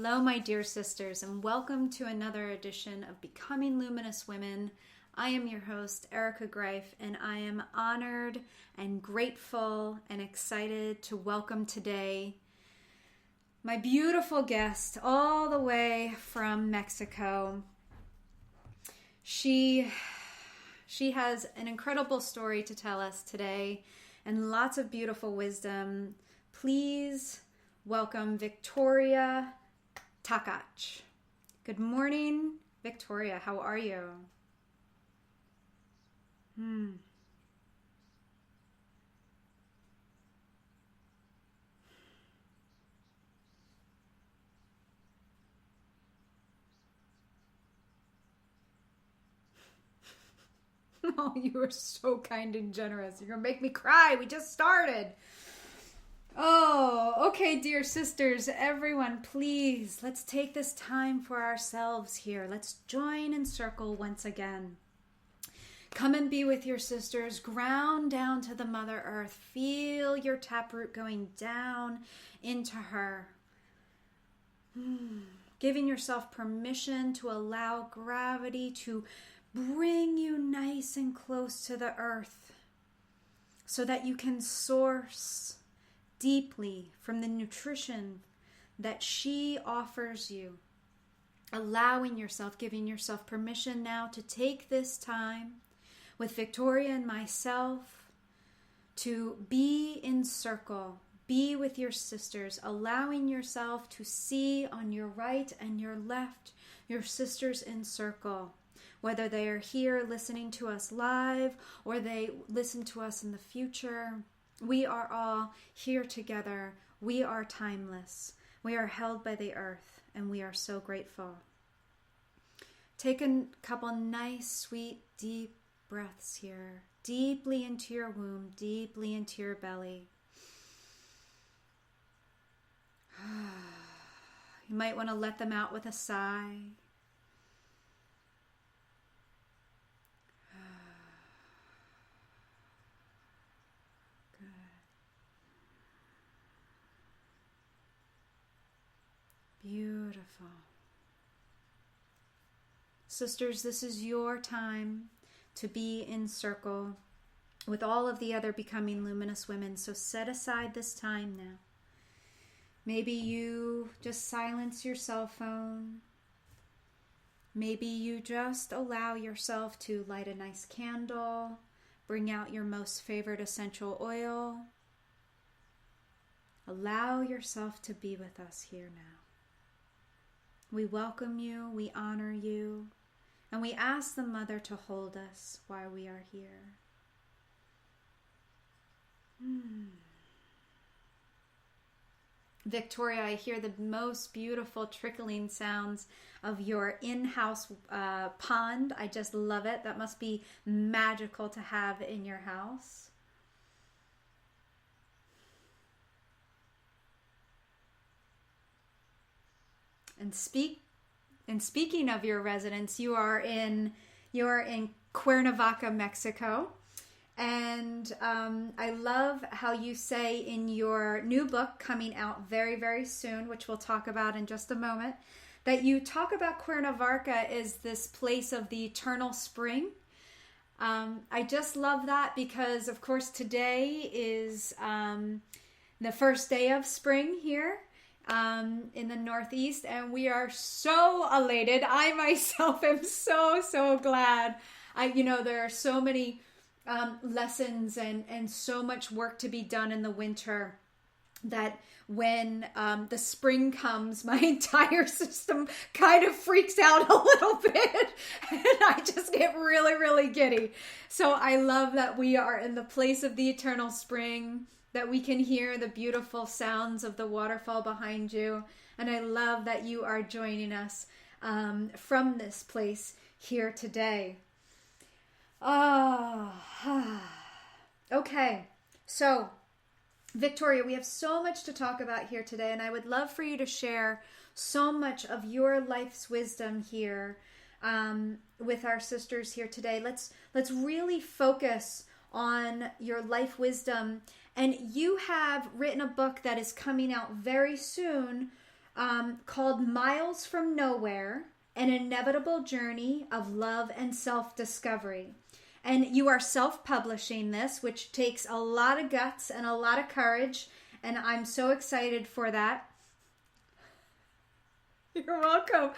Hello, my dear sisters, and welcome to another edition of Becoming Luminous Women. I am your host, Erica Greif, and I am honored and grateful and excited to welcome today my beautiful guest all the way from Mexico. She has an incredible story to tell us today and lots of beautiful wisdom. Please welcome Victoria Takacs. Good morning, Victoria. How are you? Oh, you are so kind and generous. You're going to make me cry. We just started. Oh, okay, dear sisters, everyone, please, let's take this time for ourselves here. Let's join in circle once again. Come and be with your sisters. Ground down to the Mother Earth. Feel your taproot going down into her. Giving yourself permission to allow gravity to bring you nice and close to the earth so that you can source deeply from the nutrition that she offers you. Allowing yourself, giving yourself permission now to take this time with Victoria and myself to be in circle, be with your sisters, allowing yourself to see on your right and your left your sisters in circle. Whether they are here listening to us live or they listen to us in the future, we are all here together. We are timeless. We are held by the earth, and we are so grateful. Take a couple nice, sweet, deep breaths here. Deeply into your womb, deeply into your belly. You might want to let them out with a sigh. Beautiful. Sisters, this is your time to be in circle with all of the other Becoming Luminous Women. So set aside this time now. Maybe you just silence your cell phone. Maybe you just allow yourself to light a nice candle, bring out your most favorite essential oil. Allow yourself to be with us here now. We welcome you, we honor you, and we ask the Mother to hold us while we are here. Victoria, I hear the most beautiful trickling sounds of your in-house pond. I just love it. That must be magical to have in your house. And speaking of your residence, you are in Cuernavaca, Mexico, and I love how you say in your new book coming out very, very soon, which we'll talk about in just a moment, that you talk about Cuernavaca as this place of the eternal spring. I just love that because, of course, today is the first day of spring here. In the Northeast, and we are so elated. I myself am so glad. There are so many lessons and so much work to be done in the winter that when the spring comes, my entire system kind of freaks out a little bit and I just get really, really giddy. So I love that we are in the place of the eternal spring, that we can hear the beautiful sounds of the waterfall behind you. And I love that you are joining us from this place here today. Okay, so Victoria, we have so much to talk about here today, and I would love for you to share so much of your life's wisdom here with our sisters here today. Let's really focus on your life wisdom. And you have written a book that is coming out very soon called Miles from Nowhere, An Inevitable Journey of Love and Self-Discovery. And you are self-publishing this, which takes a lot of guts and a lot of courage, and I'm so excited for that. You're welcome.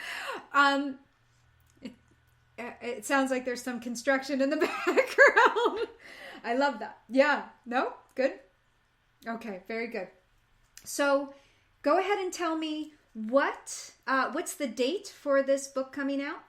It sounds like there's some construction in the background. I love that. Yeah. No? Good? Okay, very good. So go ahead and tell me what's the date for this book coming out?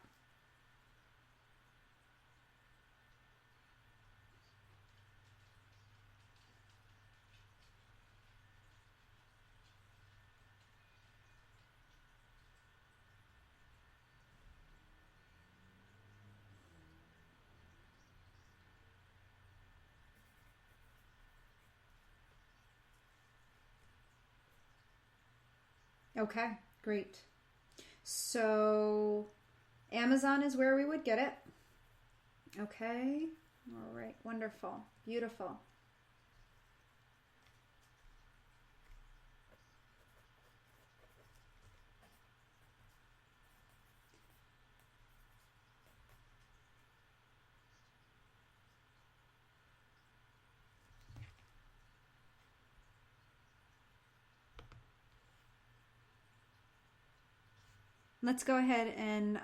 Okay, great. So Amazon is where we would get it. Okay. All right. Wonderful. Beautiful. Let's go ahead and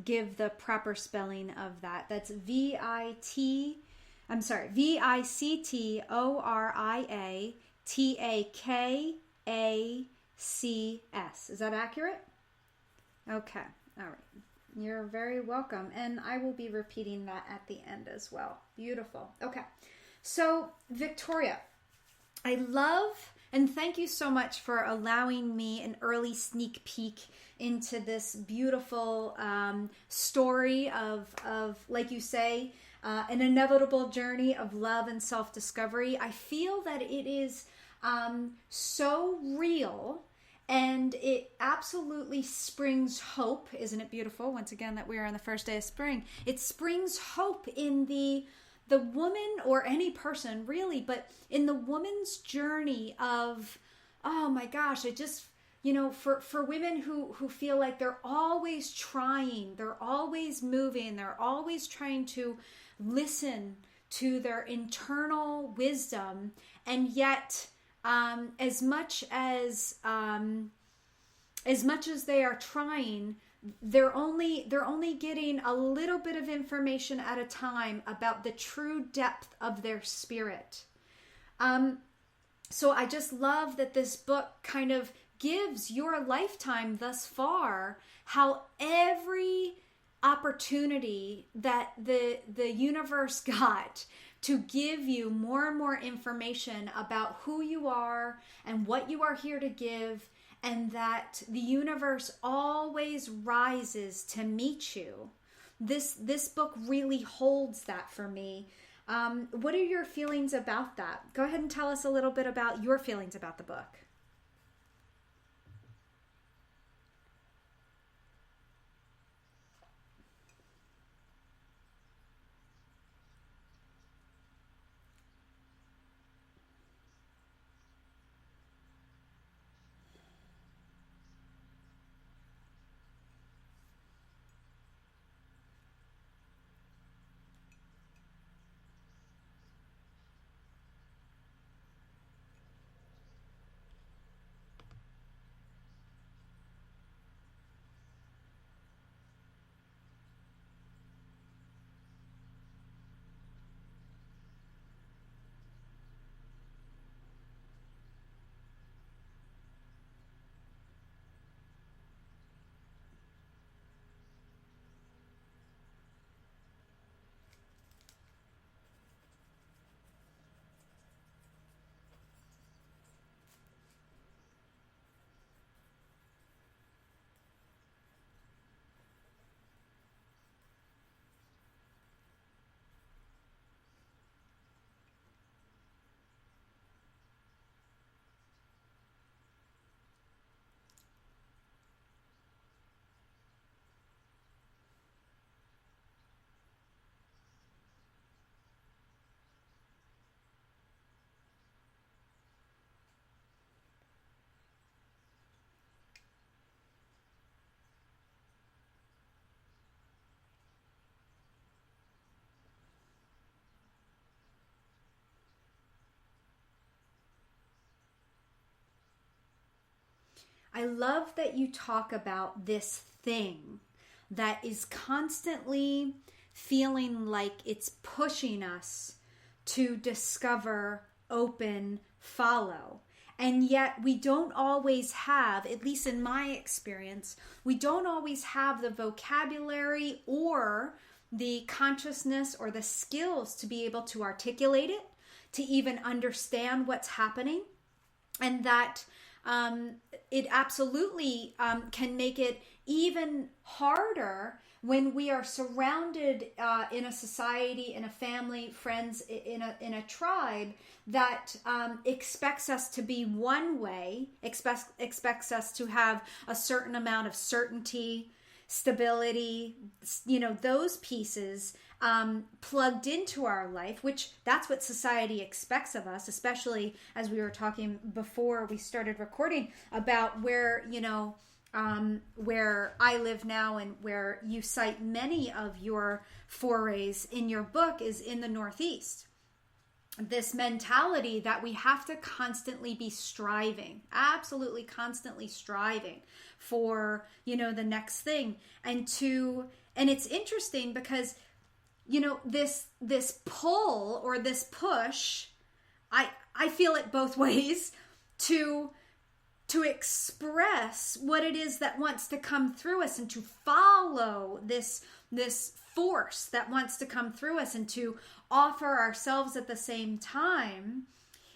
give the proper spelling of that. That's Victoriatacs. Is that accurate? Okay. All right. You're very welcome. And I will be repeating that at the end as well. Beautiful. Okay. So, Victoria, I love and thank you so much for allowing me an early sneak peek into this beautiful story of, like you say, an inevitable journey of love and self-discovery. I feel that it is so real, and it absolutely springs hope. Isn't it beautiful? Once again, that we are on the first day of spring. It springs hope in the woman, or any person really, but in the woman's journey of, oh my gosh, it just, for women who feel like they're always trying, they're always moving, they're always trying to listen to their internal wisdom, and yet as much as they are trying, they're only getting a little bit of information at a time about the true depth of their spirit. So I just love that this book kind of gives your lifetime thus far how every opportunity that the universe got to give you more and more information about who you are and what you are here to give, and that the universe always rises to meet you. This book really holds that for me. What are your feelings about that? Go ahead and tell us a little bit about your feelings about the book. I love that you talk about this thing that is constantly feeling like it's pushing us to discover, open, follow. And yet we don't always have, at least in my experience, we don't always have the vocabulary or the consciousness or the skills to be able to articulate it, to even understand what's happening. And that it absolutely can make it even harder when we are surrounded in a society, in a family, friends, in a tribe that expects us to be one way, expects us to have a certain amount of certainty, stability, those pieces plugged into our life, which that's what society expects of us, especially as we were talking before we started recording about where I live now and where you cite many of your forays in your book is in the Northeast. This mentality that we have to constantly be striving, absolutely constantly striving for, the next thing. And it's interesting because, this pull or this push, I feel it both ways to express what it is that wants to come through us and to follow this force that wants to come through us and to offer ourselves at the same time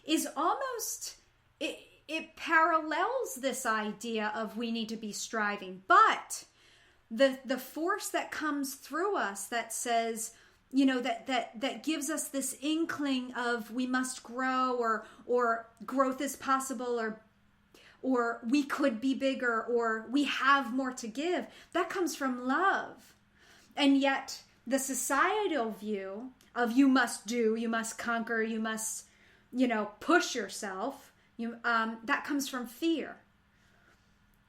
is almost, it parallels this idea of we need to be striving. But the force that comes through us that says, that gives us this inkling of we must grow or growth is possible or we could be bigger or we have more to give, that comes from love. And yet the societal view of you must do, you must conquer, you must, push yourself, that comes from fear.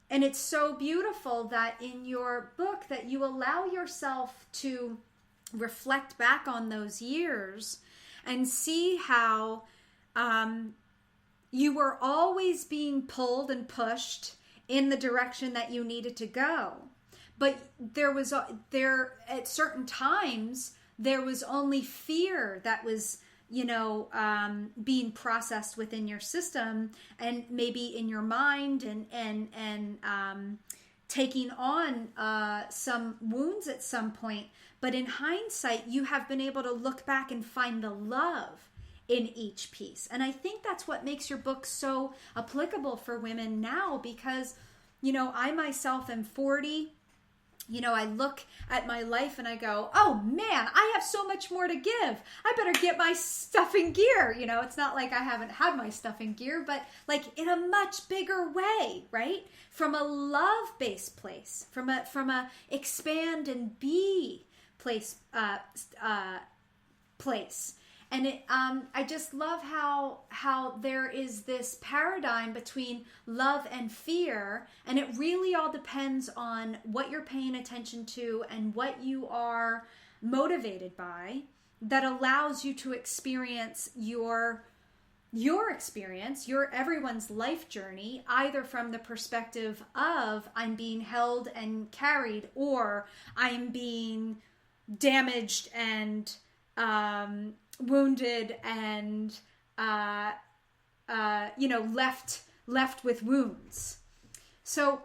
And it's so beautiful that in your book that you allow yourself to reflect back on those years and see how you were always being pulled and pushed in the direction that you needed to go. But at certain times, there was only fear that was, being processed within your system and maybe in your mind and taking on some wounds at some point. But in hindsight, you have been able to look back and find the love in each piece. And I think that's what makes your book so applicable for women now because, I myself am 40. I look at my life and I go, oh man, I have so much more to give. I better get my stuff in gear. It's not like I haven't had my stuff in gear, but like in a much bigger way, right? From a love-based place, from a expand and be place, place. And I just love how there is this paradigm between love and fear, and it really all depends on what you're paying attention to and what you are motivated by that allows you to experience your experience, everyone's life journey, either from the perspective of I'm being held and carried, or I'm being damaged and wounded and left with wounds. So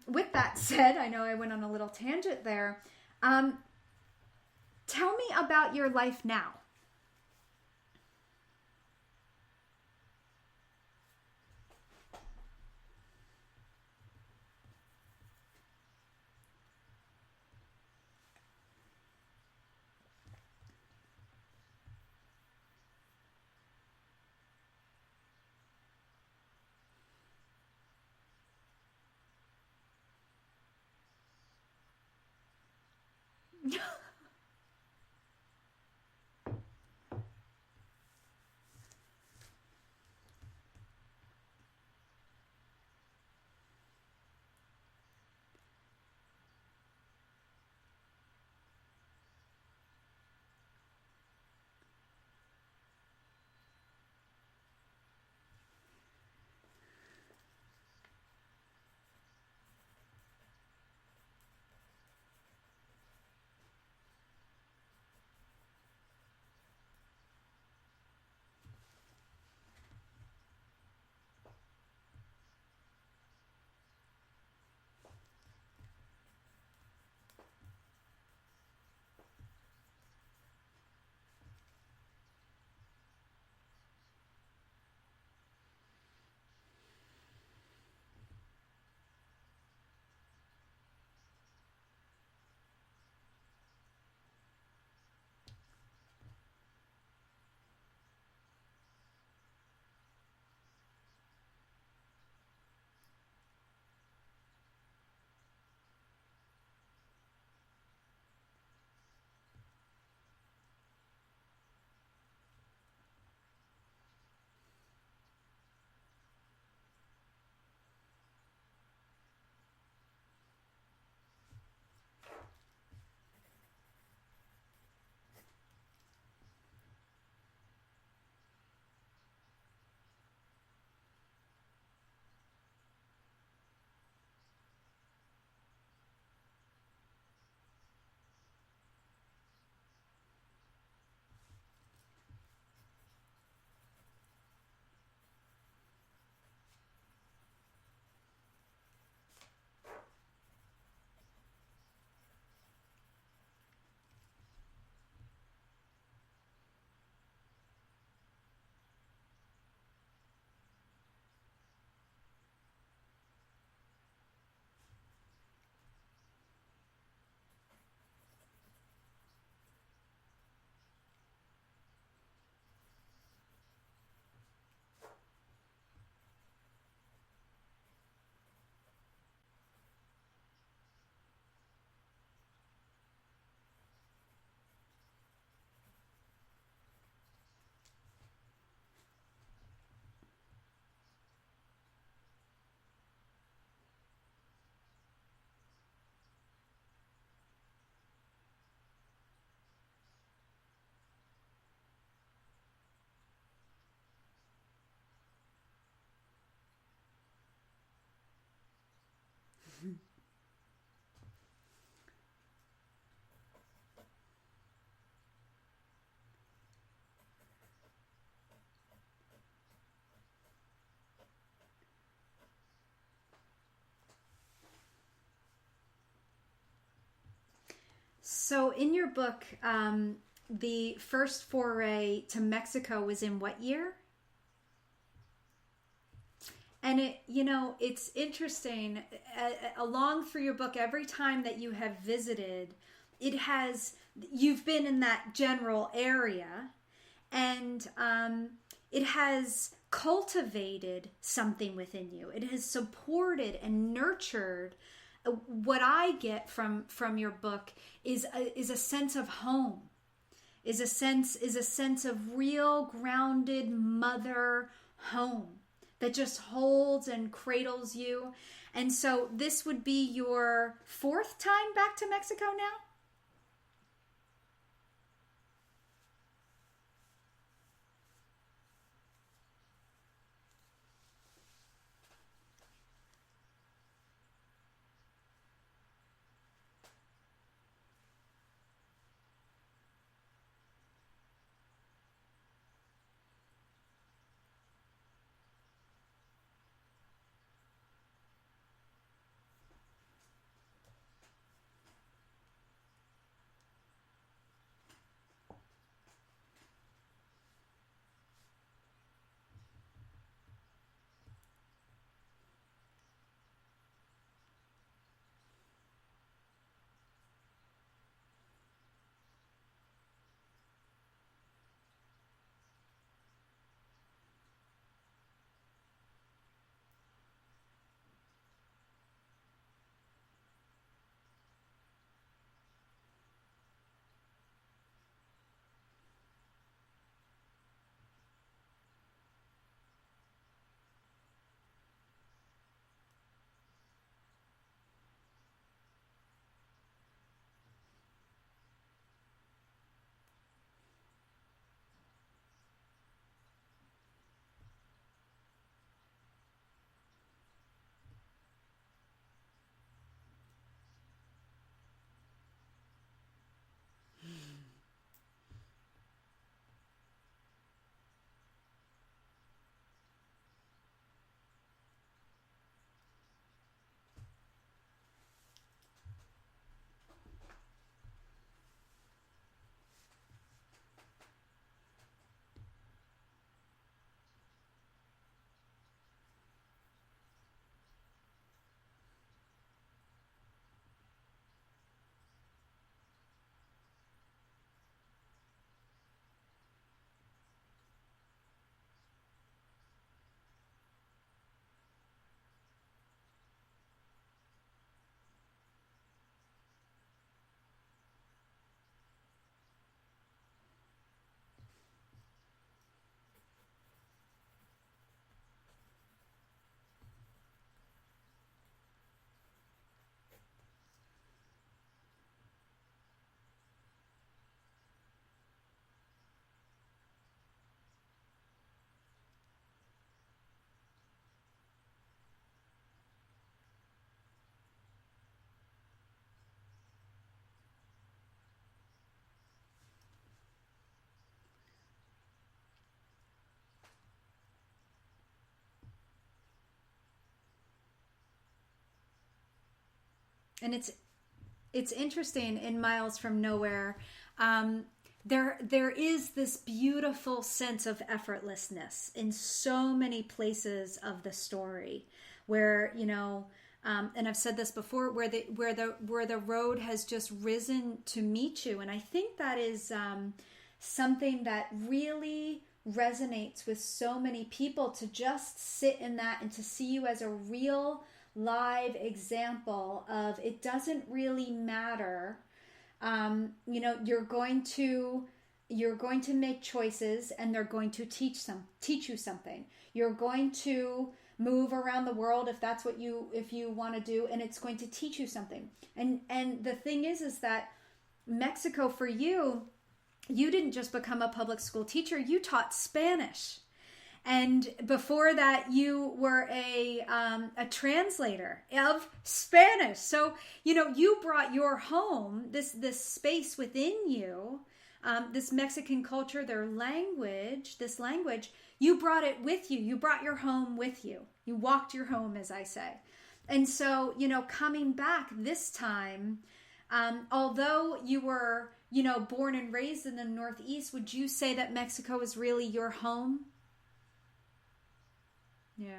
with that said, I know I went on a little tangent there. Tell me about your life now. So in your book, the first foray to Mexico was in what year? And it's interesting, along through your book, every time that you have visited, you've been in that general area, and it has cultivated something within you. It has supported and nurtured. What I get from your book is a sense of home, is a sense of real grounded mother home that just holds and cradles you. And so this would be your fourth time back to Mexico now? And it's interesting in Miles from Nowhere. There is this beautiful sense of effortlessness in so many places of the story, where and I've said this before, where the road has just risen to meet you, and I think that is something that really resonates with so many people, to just sit in that and to see you as a real live example of, it doesn't really matter. You're going to make choices, and they're going to teach you something. You're going to move around the world if you want to do, and it's going to teach you something. And the thing is that Mexico, for you didn't just become a public school teacher, you taught Spanish. And before that, you were a translator of Spanish. So, you brought your home, this space within you, this Mexican culture, their language, you brought it with you. You brought your home with you. You walked your home, as I say. And so, coming back this time, Although you were, you know, born and raised in the Northeast, would you say that Mexico is really your home? Yeah.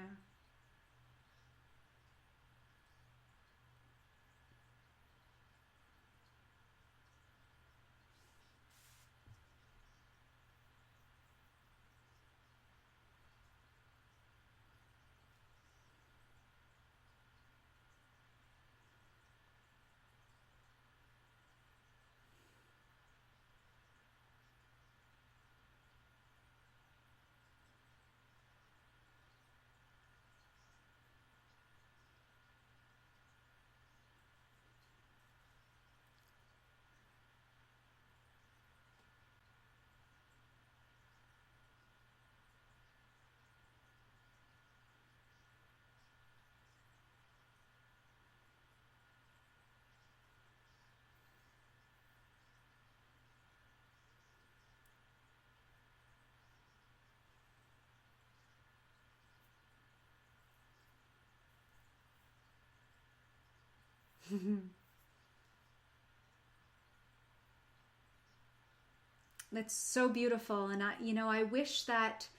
That's so beautiful. And I wish that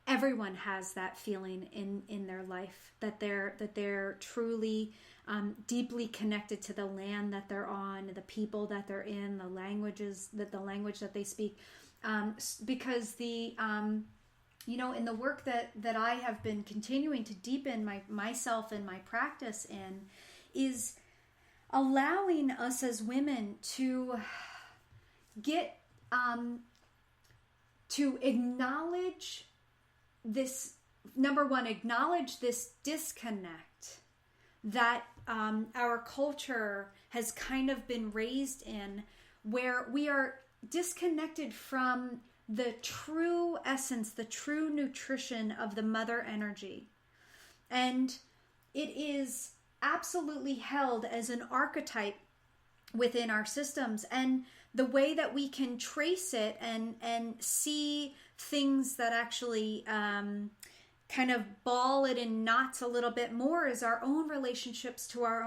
everyone has that feeling in their life, that they're truly deeply connected to the land that they're on, the people that they're in, the language that they speak. Because in the work that I have been continuing to deepen myself and my practice in, is allowing us as women to get to acknowledge this. Number one, acknowledge this disconnect that our culture has kind of been raised in, where we are disconnected from the true essence, the true nutrition of the mother energy. And it is absolutely held as an archetype within our systems. And the way that we can trace it and see things that actually kind of ball it in knots a little bit more is our own relationships to our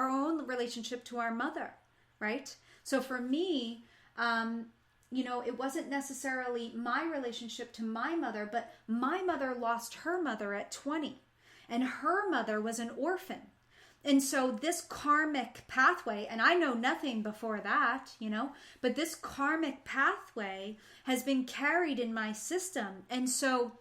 own relationship to our mother, right? So for me, it wasn't necessarily my relationship to my mother, but my mother lost her mother at 20, and her mother was an orphan. And so this karmic pathway, and I know nothing before that, but this karmic pathway has been carried in my system. And so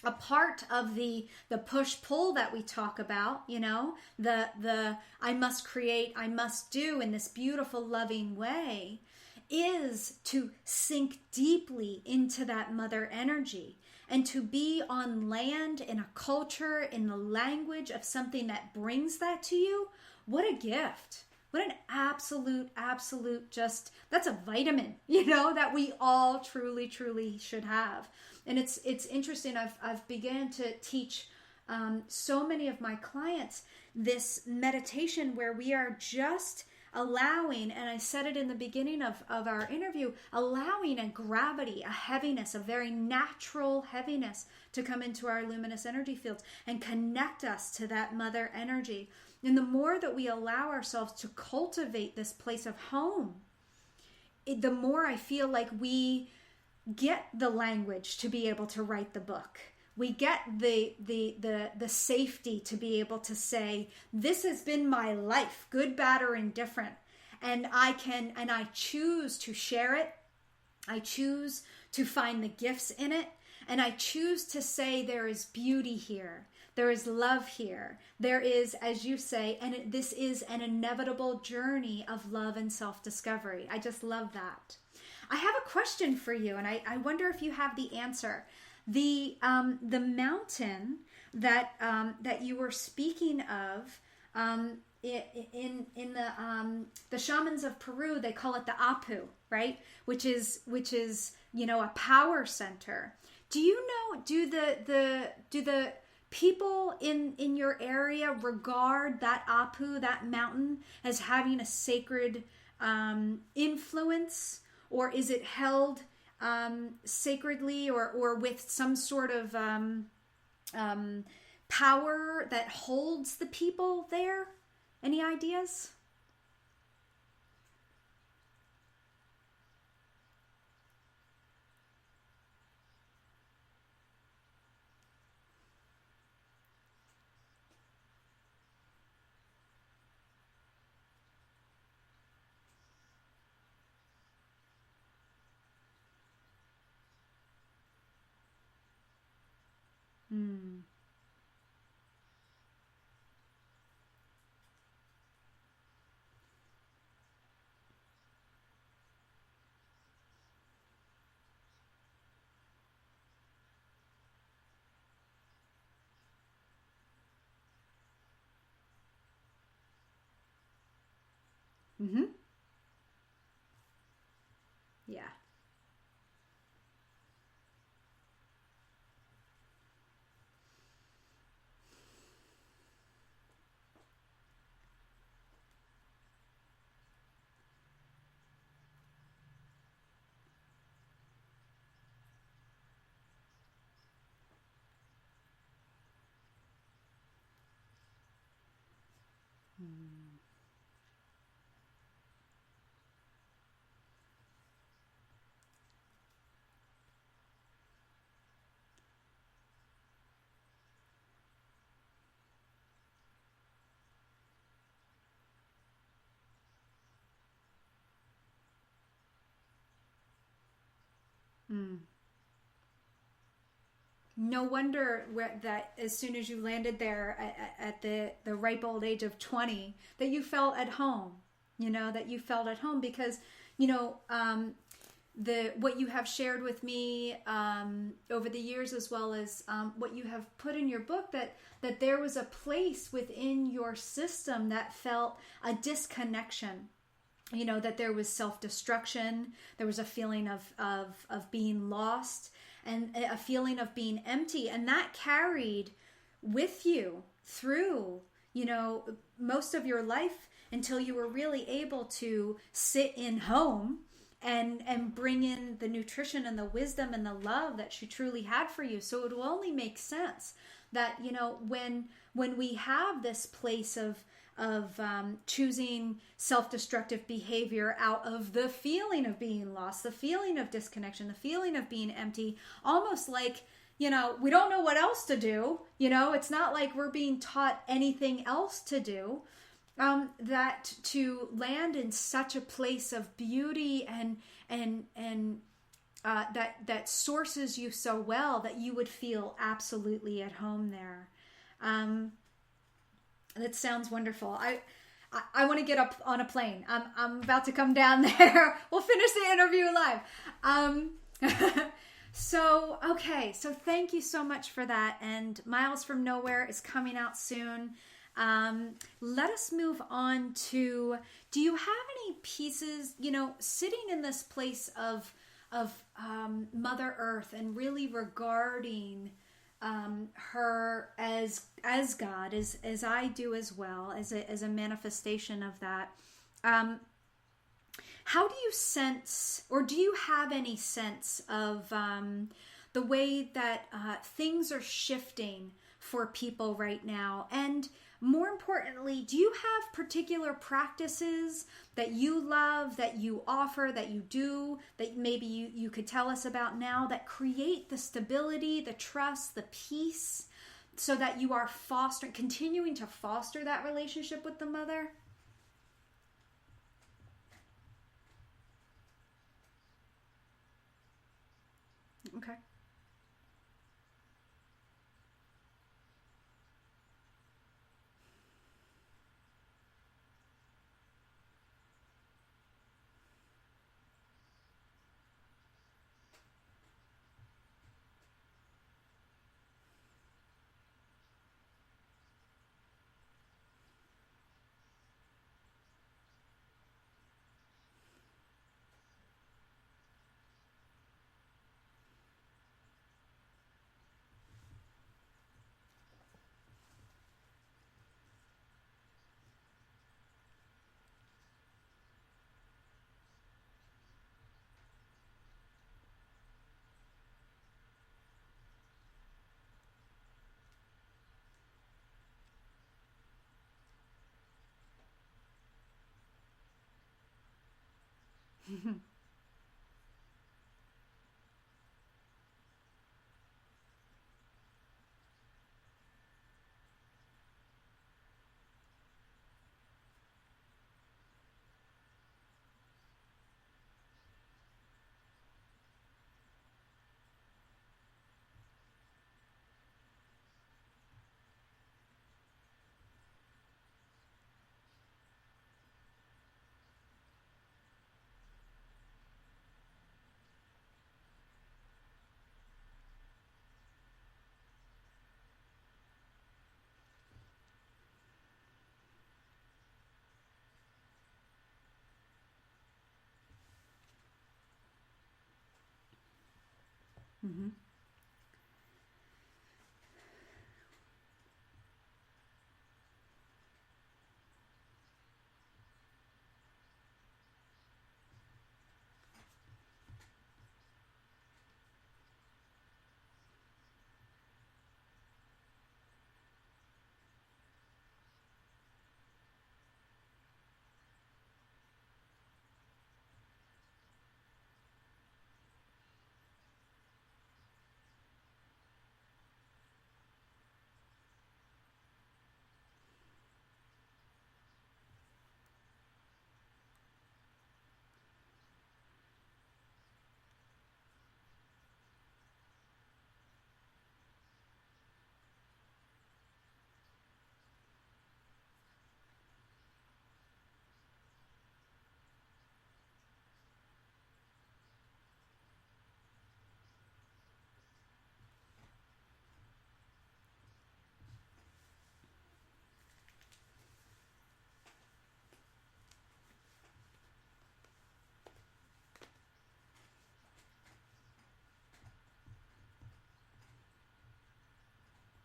a part of the push-pull that we talk about, the I must create, I must do in this beautiful, loving way, is to sink deeply into that mother energy and to be on land in a culture, in the language of something that brings that to you. What a gift. What an absolute, just, that's a vitamin, that we all truly, truly should have. And it's interesting. I've begun to teach so many of my clients this meditation where we are just allowing, and I said it in the beginning of our interview, allowing a gravity, a heaviness, a very natural heaviness to come into our luminous energy fields and connect us to that mother energy. And the more that we allow ourselves to cultivate this place of home, the more I feel like we get the language to be able to write the book. We get the safety to be able to say, this has been my life, good, bad, or indifferent. And I choose to share it. I choose to find the gifts in it. And I choose to say there is beauty here. There is love here. There is, as you say, and this is an inevitable journey of love and self-discovery. I just love that. I have a question for you, and I wonder if you have the answer. The mountain that you were speaking of, in the shamans of Peru, they call it the Apu, right? Which is a power center. Do you know? Do the people in your area regard that Apu, that mountain, as having a sacred influence, or is it held sacredly or with some sort of power that holds the people there? Any ideas? Mm. Mm-hmm. Yeah. Mm. Mm. No wonder that as soon as you landed there at the ripe old age of 20, that you felt at home. That you felt at home because, you know, the what you have shared with me over the years, as well as what you have put in your book, that there was a place within your system that felt a disconnection. That there was self-destruction, there was a feeling of being lost, and a feeling of being empty, and that carried with you through most of your life, until you were really able to sit in home and bring in the nutrition and the wisdom and the love that she truly had for you. So it will only make sense that when we have this place of choosing self-destructive behavior out of the feeling of being lost, the feeling of disconnection, the feeling of being empty, almost like, we don't know what else to do. It's not like we're being taught anything else to do. That to land in such a place of beauty and that sources you so well, that you would feel absolutely at home there. That sounds wonderful. I want to get up on a plane. I'm about to come down there. We'll finish the interview live. So thank you so much for that. And Miles from Nowhere is coming out soon. Let us move on to, do you have any pieces, sitting in this place of Mother Earth, and really regarding her as God, as I do as well, as a manifestation of that. How do you sense, or do you have any sense of the way that things are shifting for people right now? And more importantly, do you have particular practices that you love, that you offer, that you do, that maybe you could tell us about now, that create the stability, the trust, the peace, so that you are continuing to foster that relationship with the mother? Okay. Mm-hmm.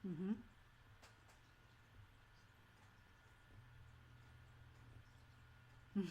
Mm-hmm. Mm-hmm.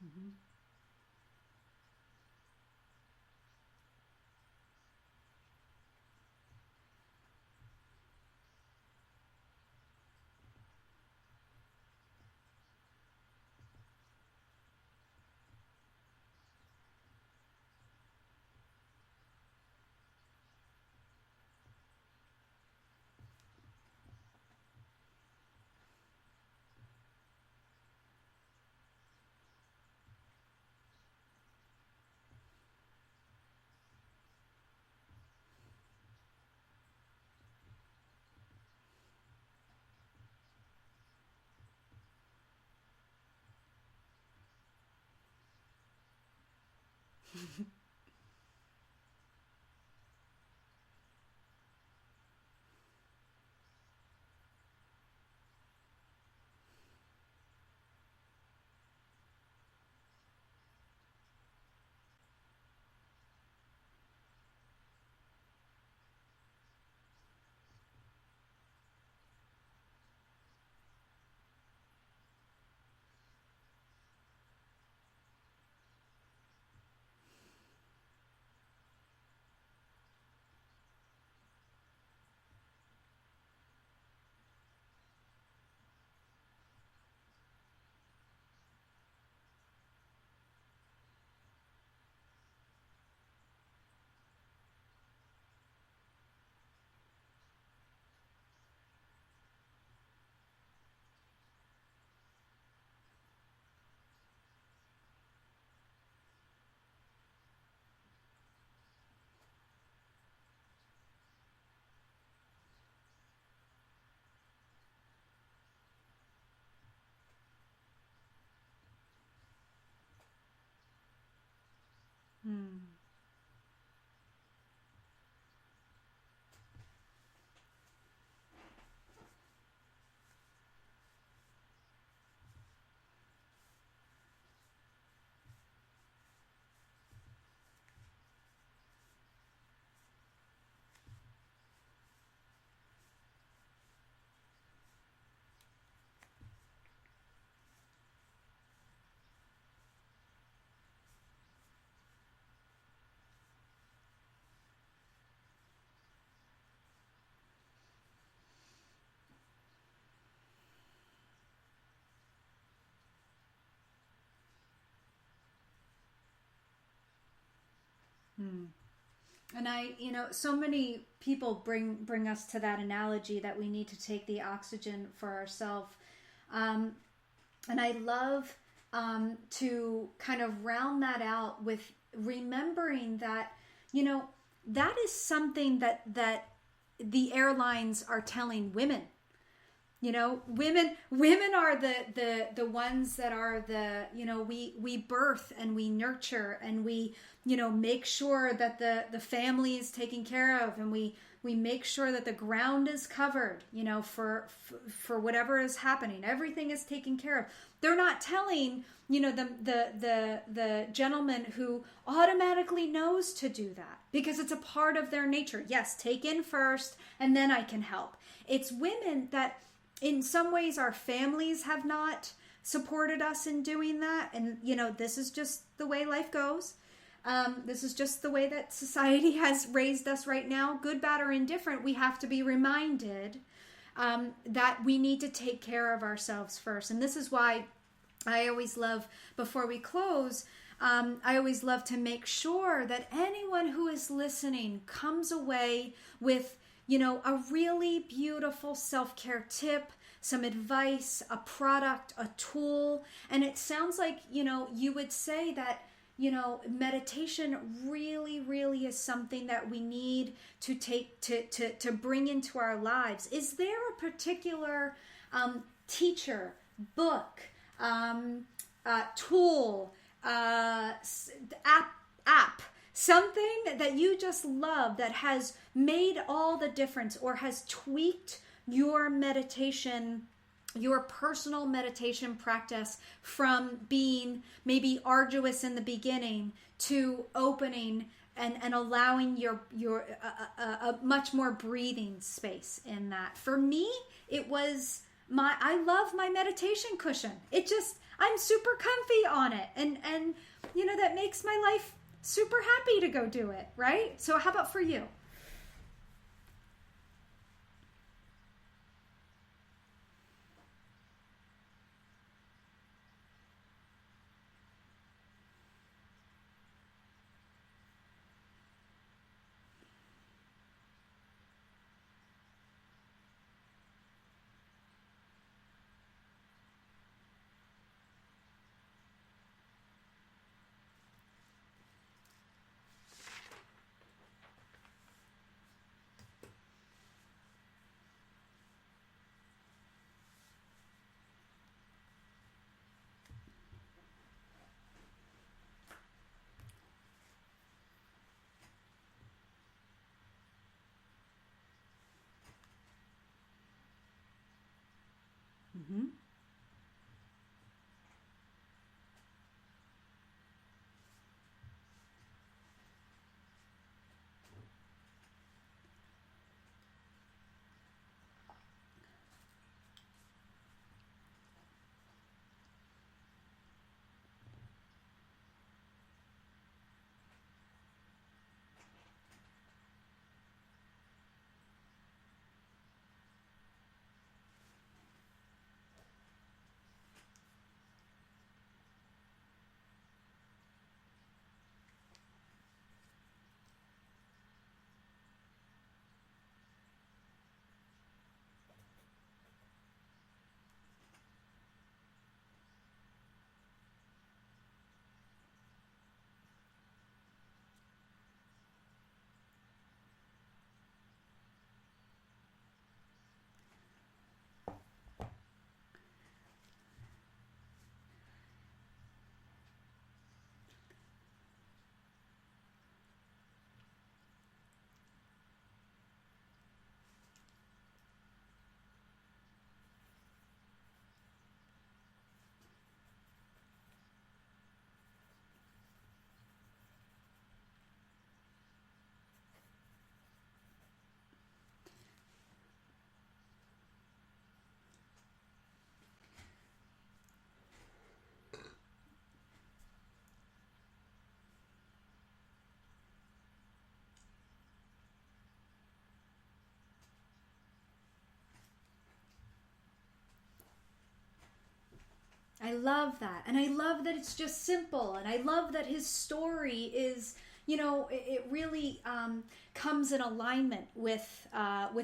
Mm-hmm. Mm. Mm. And so many people bring us to that analogy that we need to take the oxygen for ourselves. Um, and I love to kind of round that out with remembering that, you know, that is something that the airlines are telling women. Women are the ones that are we birth and we nurture and we, make sure that the family is taken care of, and we make sure that the ground is covered, for whatever is happening. Everything is taken care of. They're not telling, the gentleman who automatically knows to do that because it's a part of their nature. Yes, take in first and then I can help. It's women that, in some ways, our families have not supported us in doing that. And, this is just the way life goes. This is just the way that society has raised us right now. Good, bad, or indifferent, we have to be reminded that we need to take care of ourselves first. And this is why I always love, before we close, I always love to make sure that anyone who is listening comes away with a really beautiful self-care tip, some advice, a product, a tool. And it sounds like, you would say that, meditation really, really is something that we need to take, to bring into our lives. Is there a particular teacher, book, tool, app, something that you just love that has made all the difference or has tweaked your meditation, your personal meditation practice from being maybe arduous in the beginning to opening and allowing your a much more breathing space in that? For me, it was I love my meditation cushion. I'm super comfy on it, and that makes my life super happy to go do it, right? So how about for you? Mm-hmm. I love that. And I love that it's just simple. And I love that his story is, it really comes in alignment with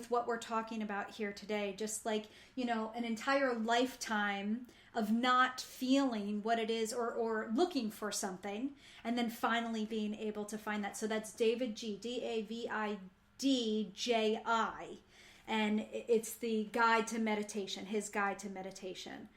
what we're talking about here today. Just like, an entire lifetime not feeling what it is, or looking for something, and then finally being able to find that. So that's David G, DAVIDJI, and it's the guide to meditation, his guide to meditation.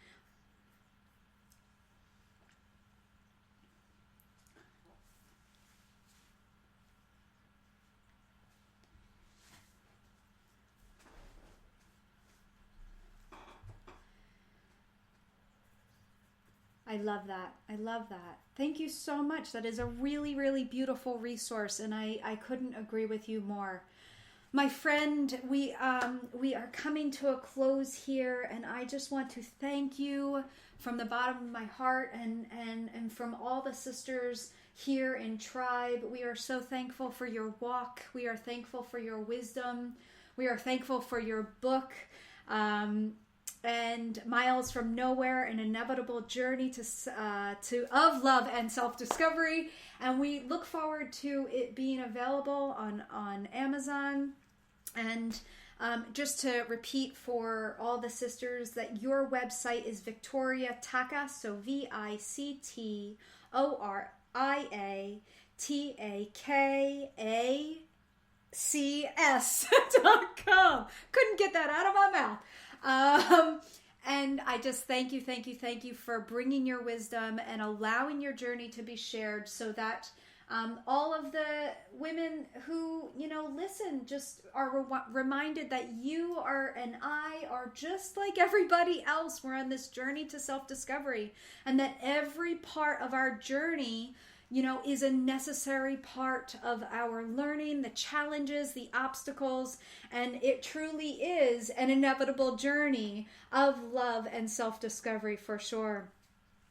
I love that. I love that. Thank you so much. That is a really, really beautiful resource, and I couldn't agree with you more. My friend, we are coming to a close here, and I just want to thank you from the bottom of my heart, and from all the sisters here in Tribe. We are so thankful for your walk. We are thankful for your wisdom. We are thankful for your book. And Miles from Nowhere, an inevitable journey of love and self-discovery. And we look forward to it being available on Amazon. And just to repeat for all the sisters, that your website is Victoria Takacs, so VictoriaTakacs.com. Couldn't get that out of my mouth. And I just thank you for bringing your wisdom and allowing your journey to be shared, so that all of the women who, listen, just are reminded that you are and I are just like everybody else. We're on this journey to self-discovery, and that every part of our journey, is a necessary part of our learning, the challenges, the obstacles, and it truly is an inevitable journey of love and self-discovery for sure.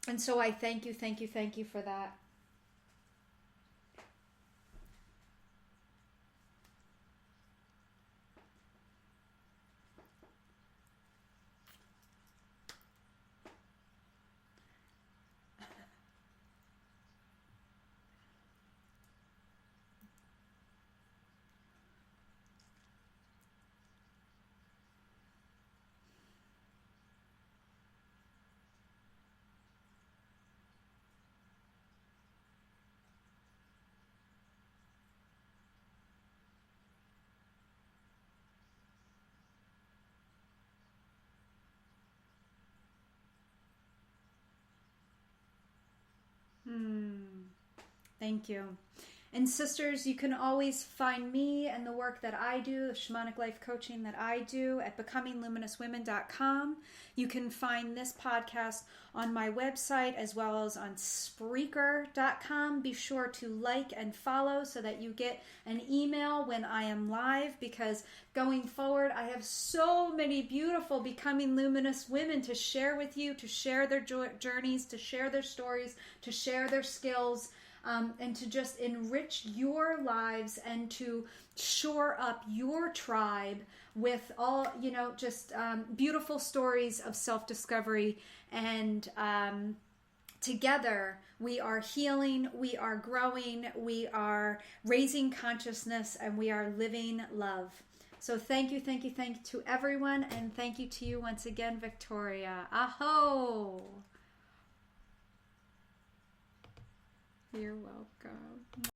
And so I thank you for that. Thank you. And sisters, you can always find me and the work that I do, the shamanic life coaching that I do, at becomingluminous.women.com. You can find this podcast on my website as well as on Spreaker.com. Be sure to like and follow so that you get an email when I am live, because going forward, I have so many beautiful Becoming Luminous women to share with you, to share their journeys, to share their stories, to share their skills, and to just enrich your lives and to shore up your tribe with all, just beautiful stories of self-discovery. And together we are healing, we are growing, we are raising consciousness, and we are living love. So thank you to everyone, and thank you to you once again, Victoria. Aho! You're welcome.